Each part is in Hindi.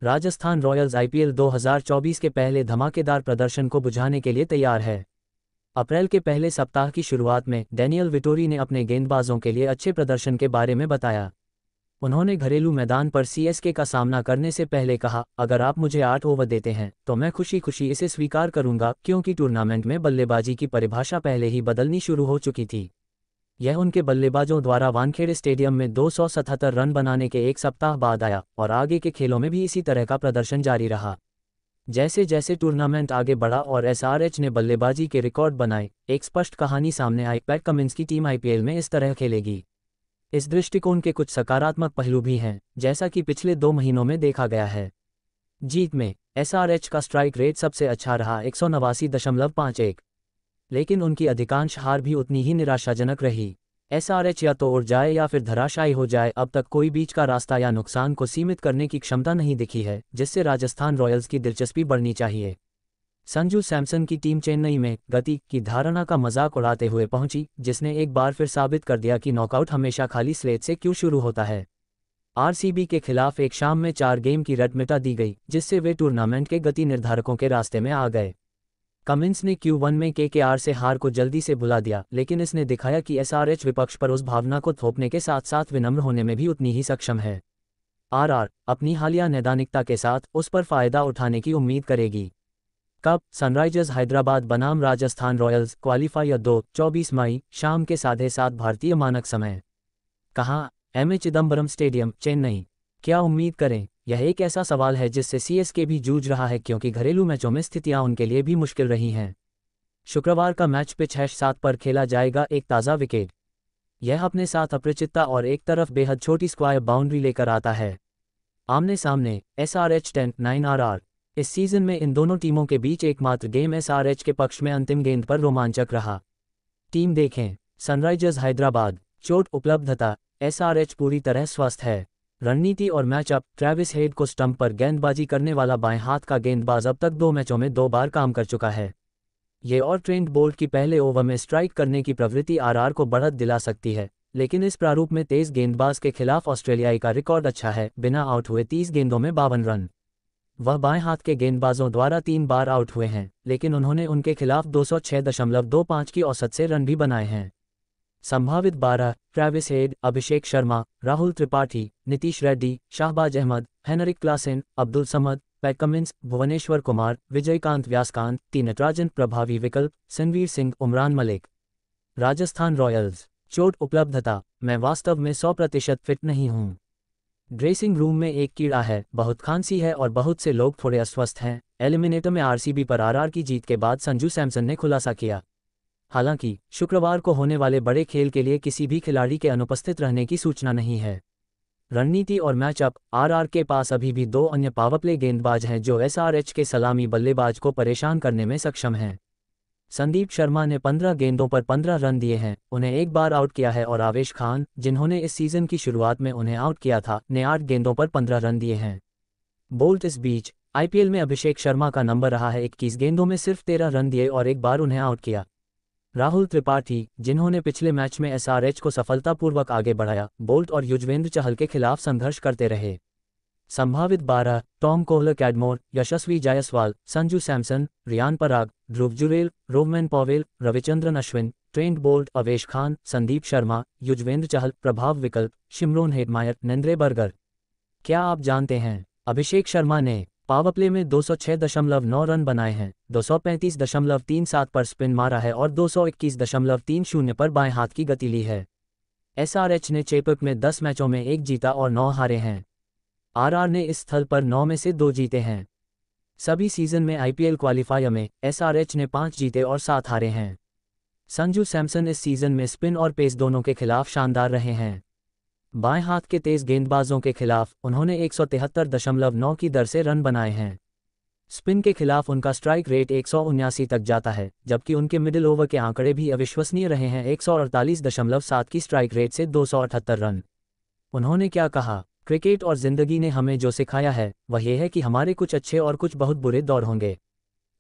राजस्थान रॉयल्स आईपीएल 2024 के पहले धमाकेदार प्रदर्शन को बुझाने के लिए तैयार है। अप्रैल के पहले सप्ताह की शुरुआत में डैनियल विटोरी ने अपने गेंदबाजों के लिए अच्छे प्रदर्शन के बारे में बताया। उन्होंने घरेलू मैदान पर सीएसके का सामना करने से पहले कहा, अगर आप मुझे 8 ओवर देते हैं तो मैं खुशी खुशी इसे स्वीकार करूंगा, क्योंकि टूर्नामेंट में बल्लेबाजी की परिभाषा पहले ही बदलनी शुरू हो चुकी थी। यह उनके बल्लेबाजों द्वारा वानखेड़े स्टेडियम में 277 रन बनाने के एक सप्ताह बाद आया और आगे के खेलों में भी इसी तरह का प्रदर्शन जारी रहा। जैसे जैसे टूर्नामेंट आगे बढ़ा और एसआरएच ने बल्लेबाजी के रिकॉर्ड बनाए, एक स्पष्ट कहानी सामने आई। पैट कमिंस की टीम आईपीएल में इस तरह खेलेगी। इस दृष्टिकोण के कुछ सकारात्मक पहलू भी हैं, जैसा कि पिछले 2 महीनों में देखा गया है। जीत में एसआरएच का स्ट्राइक रेट सबसे अच्छा रहा, 189.51, लेकिन उनकी अधिकांश हार भी उतनी ही निराशाजनक रही। एसआरएच या तो उड़ जाए या फिर धराशायी हो जाए, अब तक कोई बीच का रास्ता या नुकसान को सीमित करने की क्षमता नहीं दिखी है, जिससे राजस्थान रॉयल्स की दिलचस्पी बढ़नी चाहिए। संजू सैमसन की टीम चेन्नई में गति की धारणा का मजाक उड़ाते हुए पहुंची, जिसने एक बार फिर साबित कर दिया कि नॉकआउट हमेशा खाली स्लेट से क्यों शुरू होता है। आरसीबी के खिलाफ एक शाम में 4 गेम की रट मिटा दी गई, जिससे वे टूर्नामेंट के गति निर्धारकों के रास्ते में आ गए। कमिंस ने Q1 में केकेआर से हार को जल्दी से भुला दिया, लेकिन इसने दिखाया कि एसआरएच विपक्ष पर उस भावना को थोपने के साथ साथ विनम्र होने में भी उतनी ही सक्षम है। आरआर अपनी हालिया नैदानिकता के साथ उस पर फायदा उठाने की उम्मीद करेगी। कब सनराइजर्स हैदराबाद बनाम राजस्थान रॉयल्स क्वालिफायर 2, 24 मई शाम के 7:30 भारतीय मानक समय। कहाँ? MA Chidambaram stadium, Chennai. क्या उम्मीद करें? यह एक ऐसा सवाल है जिससे सीएसके भी जूझ रहा है, क्योंकि घरेलू मैचों में स्थितियां उनके लिए भी मुश्किल रही हैं। शुक्रवार का मैच पिच #7 पर खेला जाएगा, एक ताज़ा विकेट। यह अपने साथ अपरिचितता और एक तरफ बेहद छोटी स्क्वायर बाउंड्री लेकर आता है। आमने सामने एसआरएच 10-9 आरआर। इस सीजन में इन दोनों टीमों के बीच एकमात्र गेम एसआरएच के पक्ष में अंतिम गेंद पर रोमांचक रहा। टीम देखें। सनराइजर्स हैदराबाद। चोट उपलब्धता, एसआरएच पूरी तरह स्वस्थ है। रणनीति और मैचअप, ट्रेविस हेड को स्टंप पर गेंदबाजी करने वाला बाएं हाथ का गेंदबाज अब तक 2 मैचों में 2 बार काम कर चुका है। ये और ट्रेंट बोल्ट की पहले ओवर में स्ट्राइक करने की प्रवृत्ति आरआर को बढ़त दिला सकती है, लेकिन इस प्रारूप में तेज गेंदबाज के खिलाफ ऑस्ट्रेलियाई का रिकॉर्ड अच्छा है, बिना आउट हुए 30 गेंदों में 52 रन। वह बाएं हाथ के गेंदबाजों द्वारा 3 बार आउट हुए हैं, लेकिन उन्होंने उनके खिलाफ 206.25 की औसत से रन भी बनाए हैं। संभावित 12 Travis Head, Abhishek Sharma, Rahul Tripathi, Nitish Reddy, Shahbaz Ahmed, Heinrich Klaasen, Abdul Samad, Pat Cummins, Bhuvneshwar Kumar, Vijayakanth Viyaskanth, T Natarajan प्रभावी विकल्प, सनवीर सिंह, उमरान मलिक। राजस्थान रॉयल्स। चोट उपलब्धता, मैं वास्तव में 100% फिट नहीं हूं। ड्रेसिंग रूम में एक कीड़ा है, बहुत खांसी है और बहुत से लोग थोड़े अस्वस्थ हैं, एलिमिनेटर में आरसीबी पर आरआर की जीत के बाद संजू सैमसन ने खुलासा किया। हालांकि शुक्रवार को होने वाले बड़े खेल के लिए किसी भी खिलाड़ी के अनुपस्थित रहने की सूचना नहीं है। रणनीति और मैचअप, आरआर के पास अभी भी 2 अन्य पावरप्ले गेंदबाज हैं जो एसआरएच के सलामी बल्लेबाज को परेशान करने में सक्षम हैं। संदीप शर्मा ने 15 गेंदों पर 15 रन दिए हैं, उन्हें एक बार आउट किया है, और आवेश खान, जिन्होंने इस सीजन की शुरुआत में उन्हें आउट किया था, ने 8 गेंदों पर 15 रन दिए हैं। बोल्ट इस बीच आईपीएल में अभिषेक शर्मा का नंबर रहा है, 21 गेंदों में सिर्फ 13 रन दिए और एक बार उन्हें आउट किया। राहुल त्रिपाठी, जिन्होंने पिछले मैच में एसआरएच को सफलतापूर्वक आगे बढ़ाया, बोल्ट और युजवेंद्र चहल के खिलाफ संघर्ष करते रहे। संभावित 12 Tom Kohler Cadmore, Yashasvi Jaiswal, Sanju Samson, Riyan Parag, Dhruv Jurel, Rovman Powell, Ravichandran Ashwin, Trent Boult, Avesh Khan, Sandeep Sharma, Yuzvendra Chahal, प्रभाव विकल्प, शिमरोन हेडमायर, नेंद्रे बर्गर। क्या आप जानते हैं? अभिषेक शर्मा ने पावरप्ले में 206.9 रन बनाए हैं, 235.37 पर स्पिन मारा है और 221.30 पर बाएं हाथ की गति ली है। एसआरएच ने चेपक में 10 मैचों में 1 जीता और 9 हारे हैं। आरआर ने इस स्थल पर 9 में से 2 जीते हैं। सभी सीजन में आईपीएल क्वालिफायर में एसआरएच ने 5 जीते और 7 हारे हैं। संजू सैमसन इस सीजन में स्पिन और पेस दोनों के खिलाफ शानदार रहे हैं। बाएं हाथ के तेज गेंदबाजों के खिलाफ उन्होंने 173.9 की दर से रन बनाए हैं। स्पिन के खिलाफ उनका स्ट्राइक रेट 179 तक जाता है, जबकि उनके मिडिल ओवर के आंकड़े भी अविश्वसनीय रहे हैं, 148.7 की स्ट्राइक रेट से 278 रन। उन्होंने क्या कहा? क्रिकेट और जिंदगी ने हमें जो सिखाया है वह यह है कि हमारे कुछ अच्छे और कुछ बहुत बुरे दौर होंगे,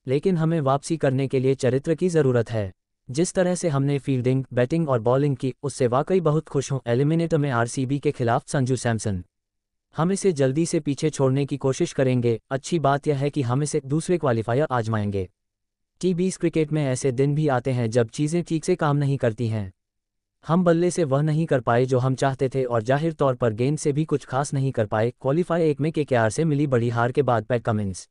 लेकिन हमें वापसी करने के लिए चरित्र की ज़रूरत है। जिस तरह से हमने फील्डिंग, बैटिंग और बॉलिंग की, उससे वाकई बहुत खुश हूं। एलिमिनेटर में आरसीबी के खिलाफ संजू सैमसन। हम इसे जल्दी से पीछे छोड़ने की कोशिश करेंगे। अच्छी बात यह है कि हम इसे दूसरे क्वालिफायर आजमाएंगे। T20 क्रिकेट में ऐसे दिन भी आते हैं जब चीज़ें ठीक से काम नहीं करती हैं। हम बल्ले से वह नहीं कर पाए जो हम चाहते थे और जाहिर तौर पर गेंद से भी कुछ खास नहीं कर पाए। क्वालीफायर 1 में KKR से मिली बड़ी हार के बाद पैट कमिंस